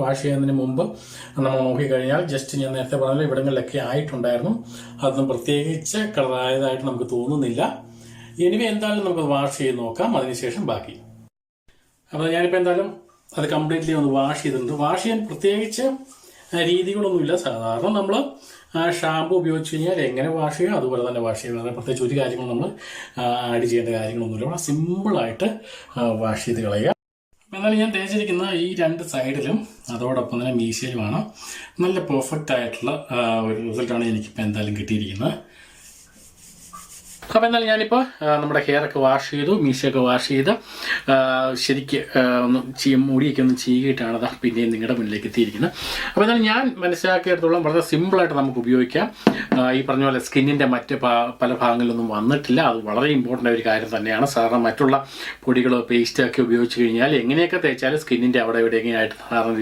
Wash ചെയ്യുന്നതിന് മുമ്പ് നമ്മൾ നോക്കിക്കഴിഞ്ഞാൽ ജസ്റ്റ് ഞാൻ നേരത്തെ പറഞ്ഞാൽ ഇവിടങ്ങളിലൊക്കെ ആയിട്ടുണ്ടായിരുന്നു. അതൊന്നും പ്രത്യേകിച്ച് കളറായതായിട്ട് നമുക്ക് തോന്നുന്നില്ല. എനിവേ എന്തായാലും നമുക്ക് വാഷ് ചെയ്ത് നോക്കാം, അതിനുശേഷം ബാക്കി. അപ്പോൾ ഞാനിപ്പോൾ എന്തായാലും അത് കംപ്ലീറ്റ്ലി ഒന്ന് വാഷ് ചെയ്തിട്ടുണ്ട്. വാഷ് ചെയ്യാൻ പ്രത്യേകിച്ച് രീതികളൊന്നുമില്ല. സാധാരണ നമ്മൾ ഷാമ്പു ഉപയോഗിച്ച് കഴിഞ്ഞാൽ എങ്ങനെ വാഷ് ചെയ്യുക അതുപോലെ തന്നെ വാഷ് ചെയ്യുക. പ്രത്യേകിച്ച് ഒരു കാര്യങ്ങളും നമ്മൾ ആഡ് ചെയ്യേണ്ട കാര്യങ്ങളൊന്നുമില്ല. വളരെ സിമ്പിളായിട്ട് വാഷ് ചെയ്ത് കളയുക. എന്നാലും ഞാൻ തേച്ചിരിക്കുന്ന ഈ 2 സൈഡിലും അതോടൊപ്പം തന്നെ മീശയിലുമാണ് നല്ല പെർഫെക്റ്റ് ആയിട്ടുള്ള ഒരു റിസൾട്ടാണ് എനിക്കിപ്പോൾ എന്തായാലും കിട്ടിയിരിക്കുന്നത്. അപ്പോൾ എന്നാലും ഞാനിപ്പോൾ നമ്മുടെ ഹെയറൊക്കെ വാഷ് ചെയ്തു, മീശയൊക്കെ വാഷ് ചെയ്ത് ശരിക്ക് ഒന്ന് മുടിയൊക്കെ ഒന്ന് ചീകിയിട്ടാണ് അത് പിന്നെയും നിങ്ങളുടെ മുന്നിലേക്ക് എത്തിയിരിക്കുന്നത്. അപ്പോൾ എന്നാലും ഞാൻ മനസ്സിലാക്കിയെടുത്തോളം വളരെ സിമ്പിളായിട്ട് നമുക്ക് ഉപയോഗിക്കാം. ഈ പറഞ്ഞ പോലെ സ്കിന്നിൻ്റെ മറ്റ് പല ഭാഗങ്ങളിലൊന്നും വന്നിട്ടില്ല. അത് വളരെ ഇമ്പോർട്ടൻ്റ് ഒരു കാര്യം തന്നെയാണ്. സാധാരണ മറ്റുള്ള പൊടികളോ പേസ്റ്റോ ഒക്കെ ഉപയോഗിച്ച് കഴിഞ്ഞാൽ എങ്ങനെയൊക്കെ തേച്ചാലും സ്കിന്നിൻ്റെ അവിടെ എവിടെയെങ്കിലും ആയിട്ട് സാധാരണ